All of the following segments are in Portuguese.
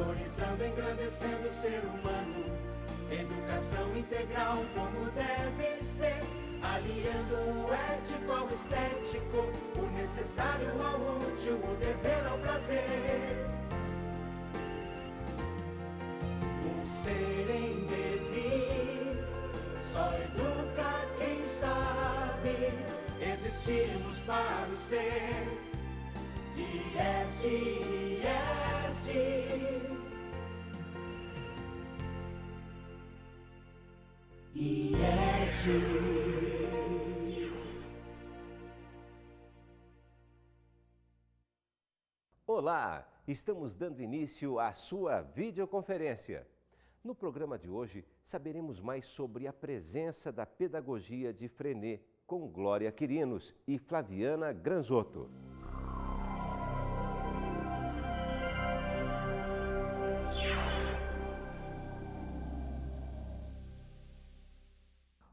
valorizando, engrandecendo o ser humano. Educação integral como deve ser, aliando o ético ao estético, o necessário ao útil, o dever ao prazer. O ser em devir só educa quem sabe, existimos para o ser. IESD, IESD, IESD. Olá, estamos dando início à sua videoconferência. No programa de hoje, saberemos mais sobre a presença da pedagogia de Freinet com Glória Quirinos e Flaviana Granzotto.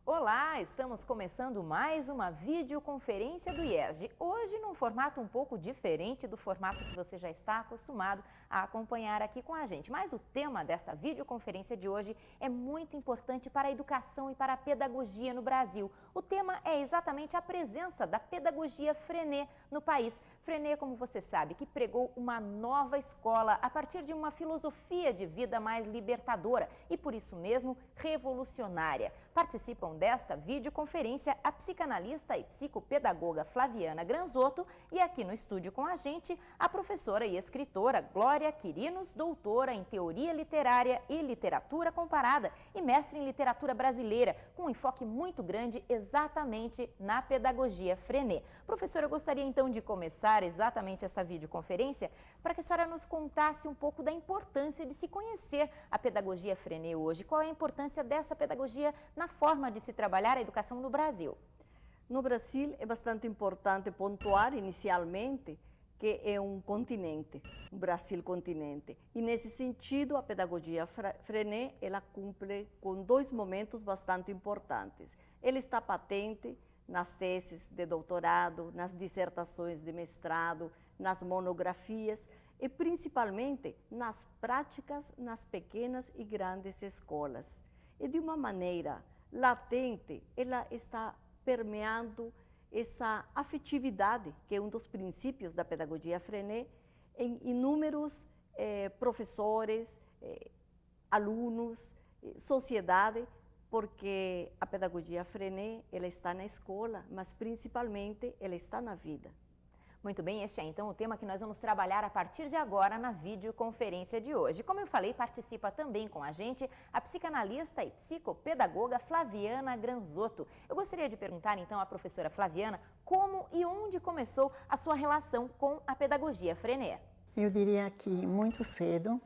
Olá, estamos começando mais uma videoconferência do IESD. Hoje num formato um pouco diferente do formato que você já está acostumado a acompanhar aqui com a gente. Mas o tema desta videoconferência de hoje é muito importante para a educação e para a pedagogia no Brasil. O tema é exatamente a presença da pedagogia Freinet no país. Freinet, como você sabe, que pregou uma nova escola a partir de uma filosofia de vida mais libertadora e, por isso mesmo, revolucionária. Participam desta videoconferência a psicanalista e psicopedagoga Flaviana Granzotto e aqui no estúdio com a gente a professora e escritora Glória Quirinos, doutora em Teoria Literária e Literatura Comparada e mestre em Literatura Brasileira, com um enfoque muito grande exatamente na pedagogia Freinet. Professora, eu gostaria então de começar exatamente esta videoconferência para que a senhora nos contasse um pouco da importância de se conhecer a pedagogia Freinet hoje. Qual é a importância desta pedagogia na forma de se trabalhar a educação no Brasil? No Brasil é bastante importante pontuar inicialmente que é um continente, um Brasil continente. E nesse sentido, a pedagogia Freinet, ela cumpre com dois momentos bastante importantes. Ele está patente nas teses de doutorado, nas dissertações de mestrado, nas monografias e principalmente nas práticas nas pequenas e grandes escolas. E de uma maneira latente, ela está permeando essa afetividade, que é um dos princípios da pedagogia Freinet, em inúmeros professores, alunos, sociedade, porque a pedagogia Freinet, ela está na escola, mas principalmente ela está na vida. Muito bem, este é então o tema que nós vamos trabalhar a partir de agora na videoconferência de hoje. Como eu falei, participa também com a gente a psicanalista e psicopedagoga Flaviana Granzotto. Eu gostaria de perguntar então à professora Flaviana como e onde começou a sua relação com a pedagogia Freinet. Eu diria que muito cedo,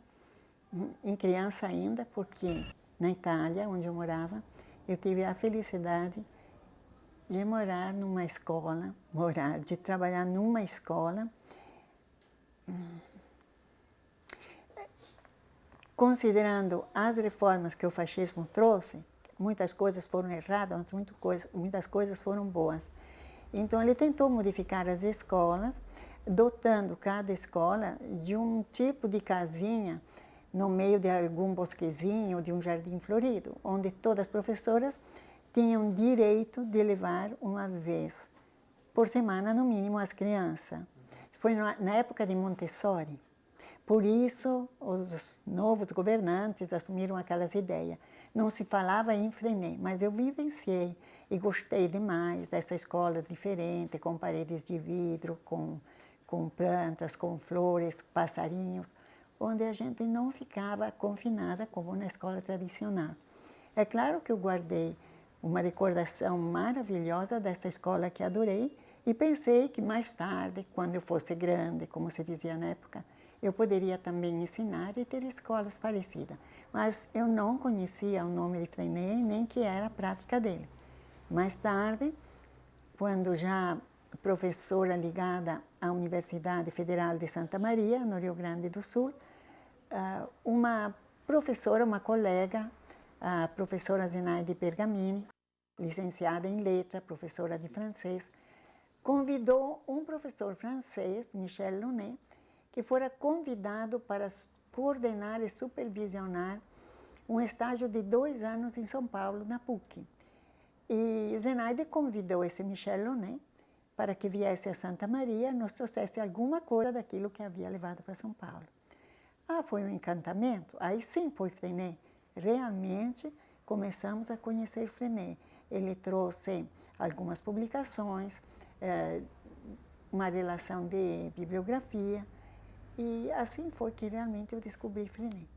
em criança ainda, porque na Itália, onde eu morava, eu tive a felicidade de morar numa escola, de trabalhar numa escola, considerando as reformas que o fascismo trouxe, muitas coisas foram erradas, muitas coisas foram boas. Então ele tentou modificar as escolas, dotando cada escola de um tipo de casinha no meio de algum bosquezinho, de um jardim florido, onde todas as professoras tinham direito de levar uma vez por semana, no mínimo, as crianças. Foi na época de Montessori. Por isso, os novos governantes assumiram aquelas ideias. Não se falava em Freinet, mas eu vivenciei e gostei demais dessa escola diferente, com paredes de vidro, com plantas, com flores, passarinhos, onde a gente não ficava confinada como na escola tradicional. É claro que eu guardei uma recordação maravilhosa dessa escola que adorei e pensei que mais tarde, quando eu fosse grande, como se dizia na época, eu poderia também ensinar e ter escolas parecidas. Mas eu não conhecia o nome de Freinet, nem que era a prática dele. Mais tarde, quando já professora ligada à Universidade Federal de Santa Maria, no Rio Grande do Sul, uma professora, uma colega, a professora Zenaide Bergamini, licenciada em letra, professora de francês, convidou um professor francês, Michel Lunet, que fora convidado para coordenar e supervisionar um estágio de 2 anos em São Paulo, na PUC. E Zenaide convidou esse Michel Launay para que viesse a Santa Maria e nos trouxesse alguma coisa daquilo que havia levado para São Paulo. Foi um encantamento. Aí sim foi Freinet. Realmente começamos a conhecer Freinet. Ele trouxe algumas publicações, uma relação de bibliografia, e assim foi que realmente eu descobri Freinet.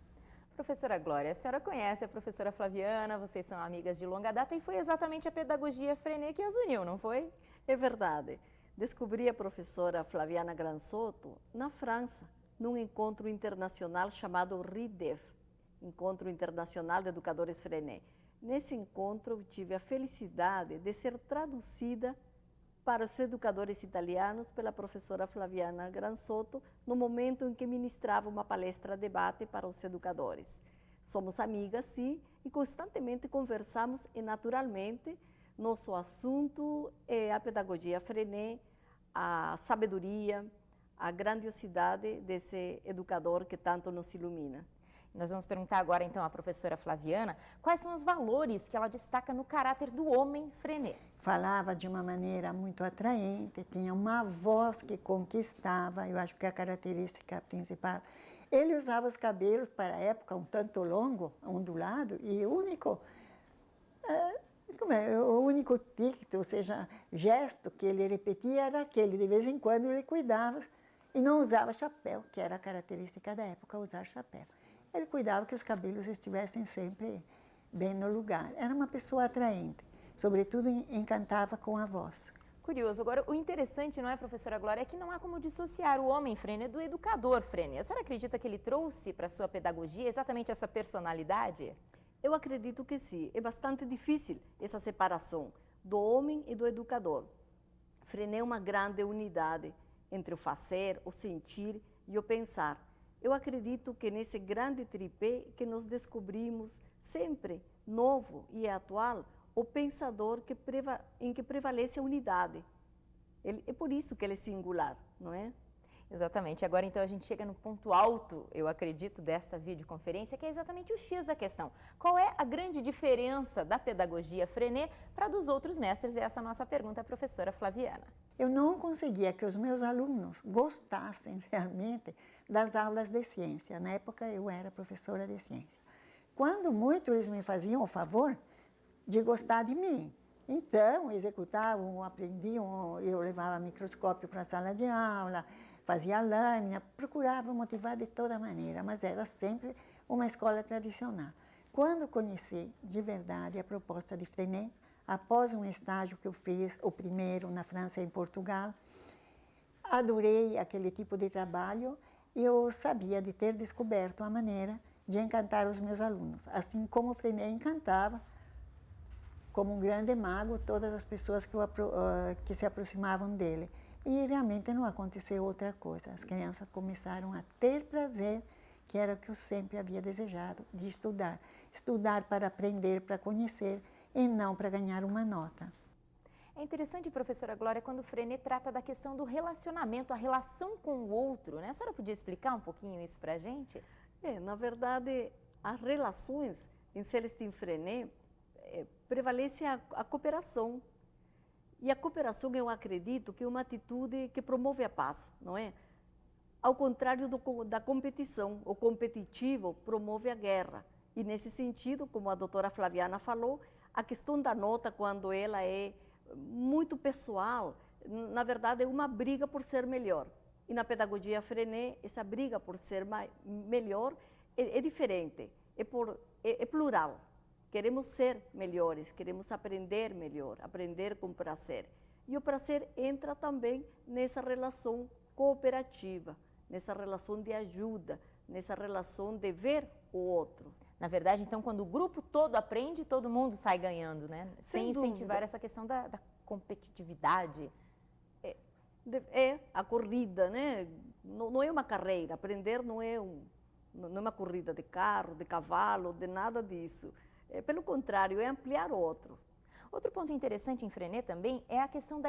Professora Glória, a senhora conhece a professora Flaviana, vocês são amigas de longa data e foi exatamente a pedagogia Freinet que as uniu, não foi? É verdade. Descobri a professora Flaviana Gransotto na França, num encontro internacional chamado RIDEF, Encontro Internacional de Educadores Freinet. Nesse encontro, tive a felicidade de ser traduzida para os educadores italianos pela professora Flaviana Gransotto, no momento em que ministrava uma palestra-debate para os educadores. Somos amigas, sim, e constantemente conversamos e, naturalmente, nosso assunto é a pedagogia Freinet, a sabedoria, a grandiosidade desse educador que tanto nos ilumina. Nós vamos perguntar agora, então, à professora Flaviana, quais são os valores que ela destaca no caráter do homem Freinet? Falava de uma maneira muito atraente, tinha uma voz que conquistava, eu acho que é a característica principal. Ele usava os cabelos, para a época, um tanto longo, ondulado, e o único tic, ou seja, gesto que ele repetia era aquele, de vez em quando ele cuidava e não usava chapéu, que era a característica da época, usar chapéu. Ele cuidava que os cabelos estivessem sempre bem no lugar. Era uma pessoa atraente, sobretudo encantava com a voz. Curioso. Agora, o interessante, não é, professora Glória, é que não há como dissociar o homem Freinet do educador Freinet. A senhora acredita que ele trouxe para a sua pedagogia exatamente essa personalidade? Eu acredito que sim. É bastante difícil essa separação do homem e do educador. Freinet é uma grande unidade entre o fazer, o sentir e o pensar. Eu acredito que nesse grande tripé que nós descobrimos sempre novo e atual, o pensador em que prevalece a unidade. É por isso que ele é singular, não é? Exatamente. Agora, então, a gente chega no ponto alto, eu acredito, desta videoconferência, que é exatamente o X da questão. Qual é a grande diferença da pedagogia Freinet para a dos outros mestres? E essa é a nossa pergunta à professora Flaviana. Eu não conseguia que os meus alunos gostassem realmente das aulas de ciência. Na época, eu era professora de ciência. Quando muito eles me faziam o favor de gostar de mim. Então, executavam, aprendiam, eu levava microscópio para a sala de aula, fazia lâmina, procurava motivar de toda maneira, mas era sempre uma escola tradicional. Quando conheci de verdade a proposta de Freinet, após um estágio que eu fiz, o primeiro na França e em Portugal, adorei aquele tipo de trabalho e eu sabia de ter descoberto a maneira de encantar os meus alunos, assim como o Freinet encantava, como um grande mago, todas as pessoas que se aproximavam dele. E realmente não aconteceu outra coisa. As crianças começaram a ter prazer, que era o que eu sempre havia desejado, de estudar. Estudar para aprender, para conhecer, e não para ganhar uma nota. É interessante, professora Glória, quando o Freinet trata da questão do relacionamento, a relação com o outro, né? A senhora podia explicar um pouquinho isso para a gente? Na verdade, as relações em Célestine Freinet prevalece a cooperação. E a cooperação, eu acredito, que é uma atitude que promove a paz, não é? Ao contrário da competição, o competitivo promove a guerra. E nesse sentido, como a doutora Flaviana falou, a questão da nota, quando ela é muito pessoal, na verdade é uma briga por ser melhor. E na pedagogia Freinet, essa briga por ser melhor é diferente, é plural. Queremos ser melhores, queremos aprender melhor, aprender com prazer. E o prazer entra também nessa relação cooperativa, nessa relação de ajuda, nessa relação de ver o outro. Na verdade, então, quando o grupo todo aprende, todo mundo sai ganhando, né? Sem incentivar essa questão da competitividade. É a corrida, né? Não é uma carreira, aprender não é uma corrida de carro, de cavalo, de nada disso. Pelo contrário, é ampliar o outro. Outro ponto interessante em Freinet também é a questão da